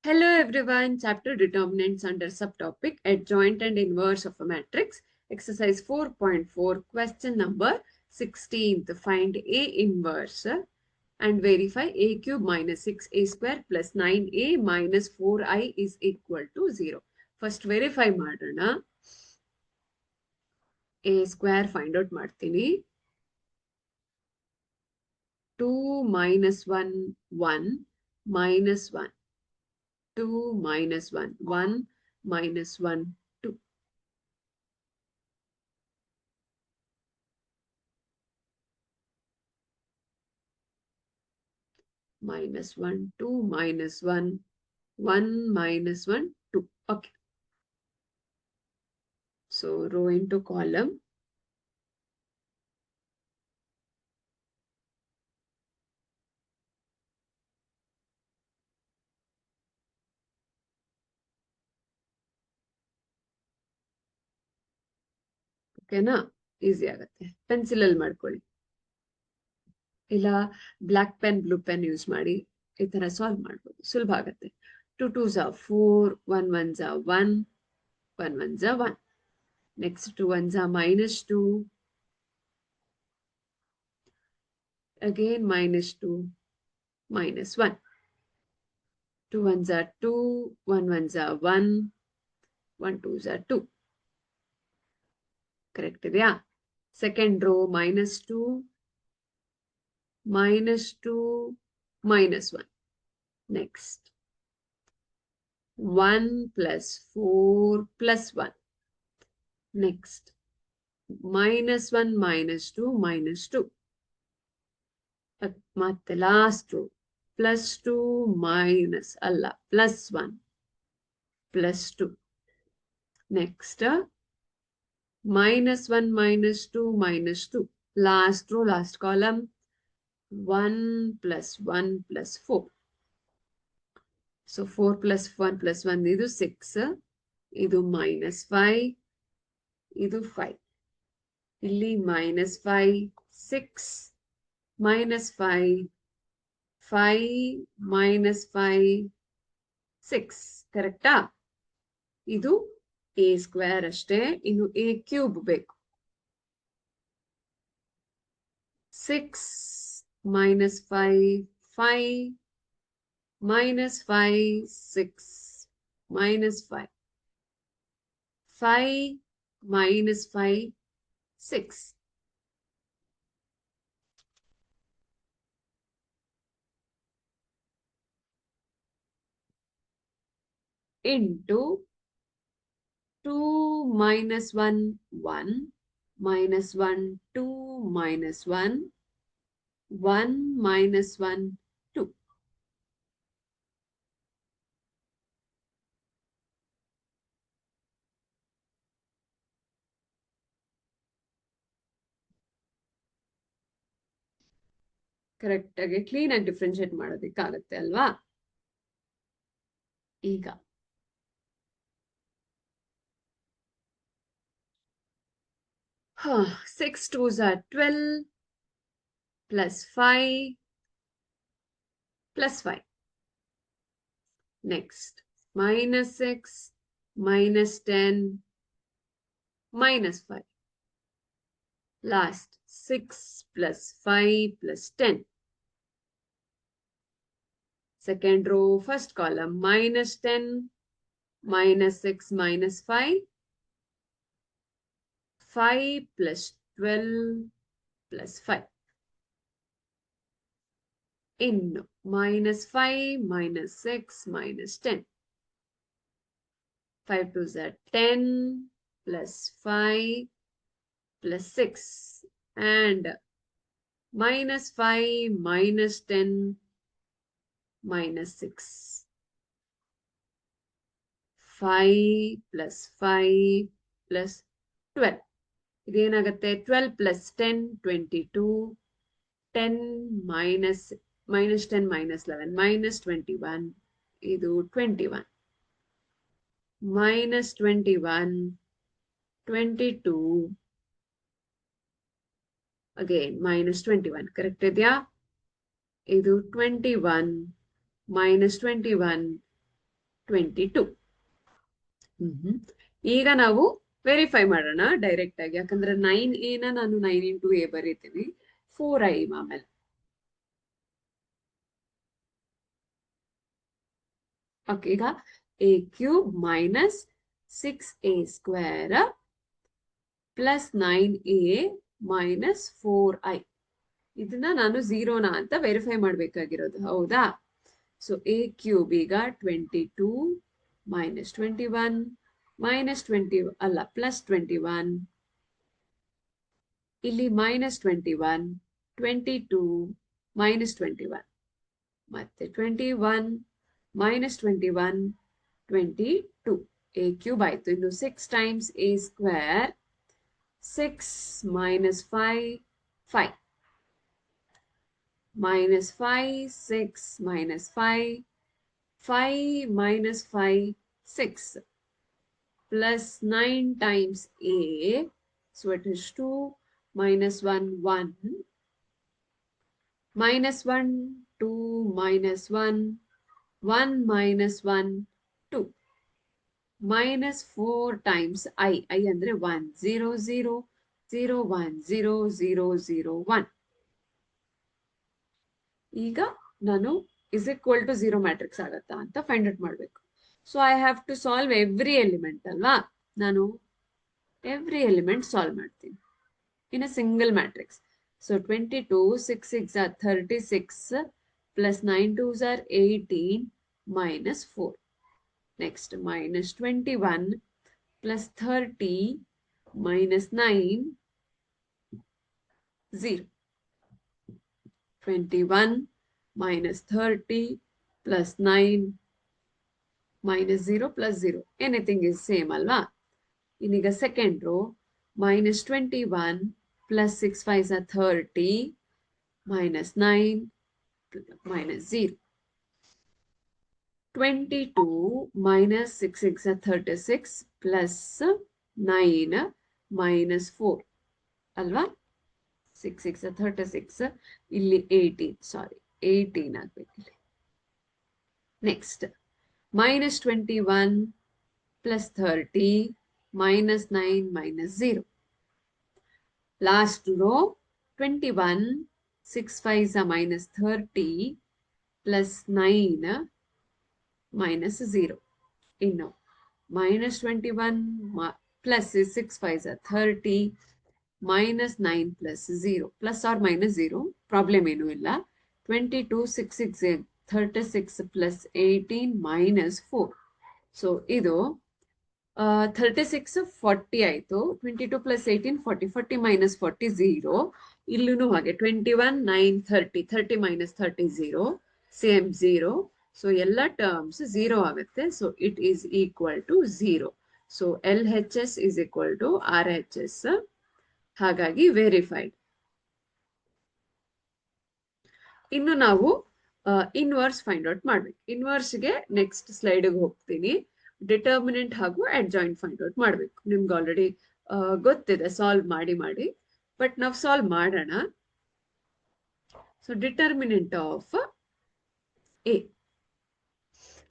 Hello everyone, chapter determinants under subtopic adjoint and inverse of a matrix. Exercise 4.4, question number 16. Find A inverse and verify A cube minus 6A square plus 9A minus 4I is equal to 0. First verify ಮಾಡೋಣ. A square find out ಮಾಡ್ತೀನಿ. 2 minus 1, 1 minus 1. 2 minus 1, 1 minus 1, 2. Minus 1, 2, minus 1, 1 minus 1, 2. Okay. So row into column. ಓಕೆನಾ easy ಆಗುತ್ತೆ ಪೆನ್ಸಿಲಲ್ಲಿ ಮಾಡ್ಕೊಳ್ಳಿ ಇಲ್ಲ black pen blue pen use ಮಾಡಿ ಈ ತರ solve ಮಾಡ್ಬೋದು ಸುಲಭ ಆಗುತ್ತೆ 2 2s are 4 1 1s are 1 1 1s are 1 next 2 1s are minus 2 again minus 2 minus 1 2 1s are 2 1 1s are 1 1 2s are 2 correct ಇದೆಯಾ second row minus 2 minus 2 minus 1 next 1 plus 4 plus 1 next minus 1 minus 2 minus 2 ಮತ್ತೆ last rho plus 2 minus ಅಲ್ಲ plus 1 plus 2 next minus 1 minus 2 minus 2 last row last column 1 plus 1 plus 4 so 4 plus 1 plus 1 idu 6 idu minus 5 idu 5 illi minus 5 6 minus 5 5 minus 5 6 ಕರೆಕ್ಟಾ ಇದು a square ಅಷ್ಟೇ ಇನ್ನು a cube ಬೇಕು 6 minus 5 5 minus 5 6 minus 5 5 minus 5 6 into 2 minus 1 1 minus 1 2 minus 1 1 minus 1 2 correct ಆಗಿ clean ಆಗಿ differentiate ಮಾಡೋದಕ್ಕಾಗತ್ತೆ ಅಲ್ವಾ ಈಗ 6 2s are 12 plus 5 plus 5 next minus 6 minus 10 minus 5 last 6 plus 5 plus 10 second row first column minus 10 minus 6 minus 5 5 plus 12 plus 5 in minus 5 minus 6 minus 10 5 2s are 10 plus 5 plus 6 and minus 5 minus 10 minus 6 5 plus 5 plus 12 ಇದೇನಾಗುತ್ತೆ 12 plus 10 22 10 minus 10 minus 11 minus 21 ಇದು 21 minus 21 22 again minus 21 correct ಇದೆಯಾ ಇದು 21 minus 21 22. ಈಗ ನಾವು verify ಮಾಡೋಣ direct ಆಗಿ, ಯಾಕಂದ್ರೆ 9a ನ ನಾನು 9 into a ಬರೀತೀನಿ, 4i ಆಮೇಲೆ. ಓಕೆ, ಈಗ a cube minus 6a square plus 9a minus 4i. ಇದನ್ನ ನಾನು ಝೀರೋನಾ ಅಂತ ವೆರಿಫೈ ಮಾಡ್ಬೇಕಾಗಿರೋದು, ಹೌದಾ? ಸೊ a ಕ್ಯೂಬ್ ಈಗ 22 ಮೈನಸ್ 21 ಮೈನಸ್ 20 ಅಲ್ಲ ಪ್ಲಸ್ 21, ಇಲ್ಲಿ ಮೈನಸ್ 21, 22 ಮೈನಸ್ 21, ಮತ್ತೆ 21 ಮೈನಸ್ 21, 22. a ಕ್ಯೂಬ್ ಆಯ್ತು. ಇನ್ನು 6 times a square, 6 minus 5, 5 minus 5, 6 minus 5, 5 minus 5, 6, plus 9 times a, so it is 2, minus 1, 1, minus 1, 2, minus 1, 1 minus 1, 2, minus 4 times I andre 1, 0, 0, 0, 1, 0, 0, 0, 1. ಈಗ ನಾನು is equal to 0 matrix ಆಗತ್ತಾ ಅಂತ find out ಮಾಡಬೇಕು. So I have to solve every element ಅಲ್ವಾ? ನಾನು every element solve ಮಾಡ್ತೀನಿ in a single matrix. So 22, 6 6 are 36 plus 9 2s are 18 minus 4. Next minus 21 plus 30 minus 9, 0. 21 minus 30 plus 9 minus 0 plus 0. Anything is same alva. Iniga second row, minus 21 plus 6 5s are 30 minus 9 minus 0. 22 minus 6 6 are 36 plus 9 minus 4 alva. 6 6 are 36, illi 18, sorry 18 ಆಗಬೇಕು ಇಲ್ಲಿ. Next minus 21 plus 30 minus 9 minus 0. Last row 21, 6 5s are minus 30 plus 9 minus 0. ಇನ್ನು minus 21 plus 6 5s are 30 minus 9 plus 0, plus or minus 0, problem ಏನು ಇಲ್ಲ. 22 6 6 36 plus 18 minus 4. So ಇದು 36 40 ಆಯ್ತು. 22 plus 18 40, 40 minus 40 0. ಇಲ್ಲೂ ಹಾಗೆ 21 9 30, 30 minus 30 0, same 0. So ಎಲ್ಲ ಟರ್ಮ್ಸ್ 0 ಆಗುತ್ತೆ. So it is equal to 0. So LHS is equal to RHS. ಹಾಗಾಗಿ ವೆರಿಫೈಡ್. ಇನ್ನು ನಾವು ಇನ್ವರ್ಸ್ ಫೈಂಡ್ ಔಟ್ ಮಾಡ್ಬೇಕು. ಇನ್ವರ್ಸ್ಗೆ ನೆಕ್ಸ್ಟ್ ಸ್ಲೈಡ್ಗೆ ಹೋಗ್ತೀನಿ. ಡಿಟರ್ಮಿನೆಂಟ್ ಹಾಗೂ ಅಡ್ಜಾಯಿಂಟ್ ಫೈಂಡ್ ಔಟ್ ಮಾಡ್ಬೇಕು. ನಿಮ್ಗೆ ಆಲ್ರೆಡಿ ಗೊತ್ತಿದೆ ಸಾಲ್ವ್ ಮಾಡಿ ಮಾಡಿ, ಬಟ್ ನಾವು ಸಾಲ್ವ್ ಮಾಡೋಣ. So determinant of A.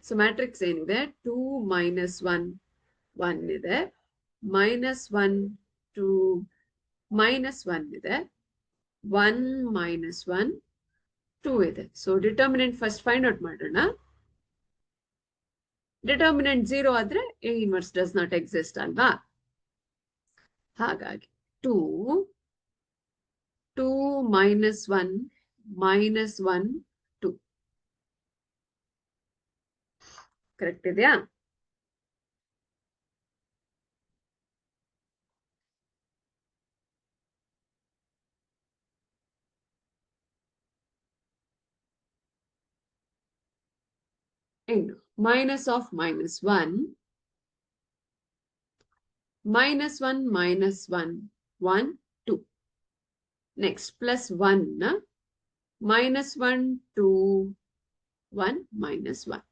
So matrix ಏನಿದೆ, 2 minus 1 1 ಇದೆ, minus 1 2 minus 1 ಇದೆ, 1 minus 1 2 ಇದೆ. So determinant first find out ಮಾಡೋಣ. ಡಿಟರ್ಮಿನೆಂಟ್ 0 ಆದ್ರೆ A inverse does not exist ಅಲ್ವಾ? ಹಾಗಾಗಿ 2 minus 1 minus 1 2. ಕರೆಕ್ಟ್ ಇದೆಯಾ? ಇನ್ನು minus of minus 1, minus 1 minus 1 1 2. Next plus 1 minus 1 2 1 minus 1.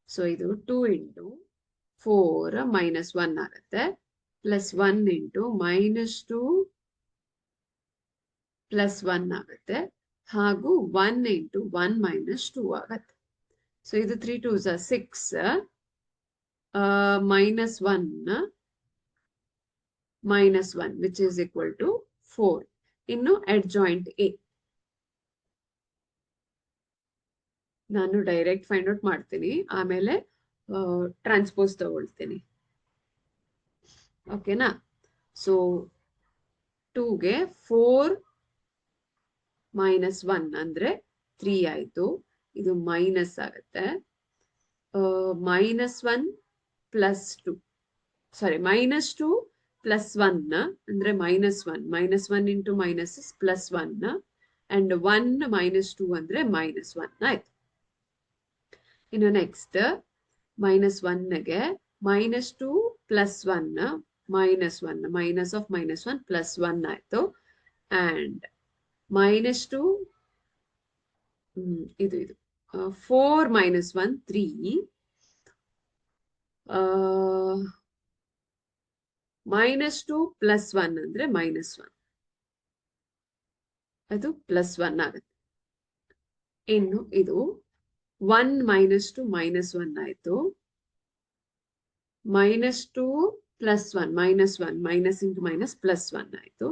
So ಇದು 2 into 4 minus 1 ಆಗುತ್ತೆ, ಪ್ಲಸ್ 1 into minus 2 ಪ್ಲಸ್ 1 ಆಗುತ್ತೆ, ಹಾಗೂ 1 into 1 minus 2 ಆಗುತ್ತೆ. So ಇದು 3 2s are 6, minus 1, minus 1, which is equal to 4. ಇನ್ನು adjoint A. ನಾನು ಡೈರೆಕ್ಟ್ ಫೈಂಡ್ ಔಟ್ ಮಾಡ್ತೀನಿ, ಆಮೇಲೆ ಟ್ರಾನ್ಸ್ಪೋಸ್ ತಗೊಳ್ತೀನಿ. ಓಕೆನಾ? ಸೊ 2ಗೆ 4 ಮೈನಸ್ 1 ಅಂದ್ರೆ 3 ಆಯ್ತು. ಇದು ಮೈನಸ್ ಆಗುತ್ತೆ. Minus 1 plus 2, sorry minus 2 plus 1 ಅಂದ್ರೆ minus 1. Minus 1 into minus is plus 1 and 1 minus 2 ಅಂದ್ರೆ ಮೈನಸ್ 1 ಆಯ್ತು. ಇನ್ನು ನೆಕ್ಸ್ಟ್ ಮೈನಸ್ 1ಗೆ minus 2 plus 1 minus 1, minus of minus 1 plus 1 ಆಯ್ತು. ಅಂಡ್ ಮೈನಸ್ 2 ಇದು 4 ಮೈನಸ್ 1 3, ಮೈನಸ್ 2 ಪ್ಲಸ್ 1 ಅಂದ್ರೆ ಮೈನಸ್ 1, ಅದು ಪ್ಲಸ್ 1 ಆಗುತ್ತೆ. ಇನ್ನು ಇದು 1 ಮೈನಸ್ 2 ಮೈನಸ್ 1 ಆಯ್ತು. Minus 2 plus 1 minus 1, minus into minus plus 1 ಆಯ್ತು.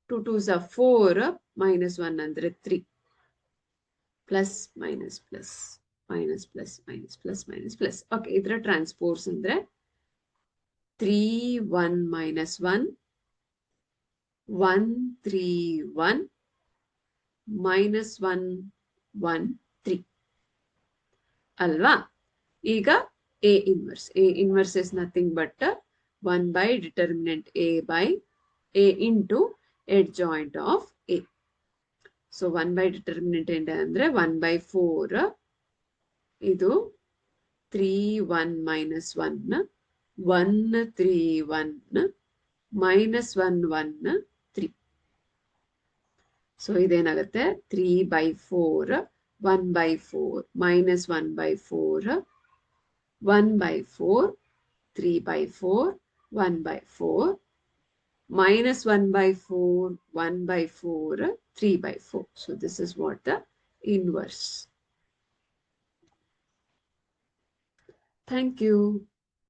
2 2s are 4, ಮೈನಸ್ 1 ಅಂದ್ರೆ 3, plus minus plus minus plus minus plus minus plus. Okay, ಇದರ ಟ್ರಾನ್ಸ್ಪೋಸ್ ಅಂದ್ರೆ 3 1 ಮೈನಸ್ 1 1 3 1 ಮೈನಸ್ 1 1 3 ಅಲ್ವಾ? ಈಗ A inverse. A inverse is nothing but 1 by determinant A into adjoint of A. So 1 by determinant ಅಂದ್ರೆ 1 by 4, ಇದು 3 1 minus 1 1 3 1 minus 1 1 3. So ಇದೇನಾಗುತ್ತೆ 3 by 4 1 by 4 minus 1 by 4 1 by 4 3 by 4 1 by 4 minus 1 by 4 1 by 4 3 by 4. So this is what the inverse. Thank you.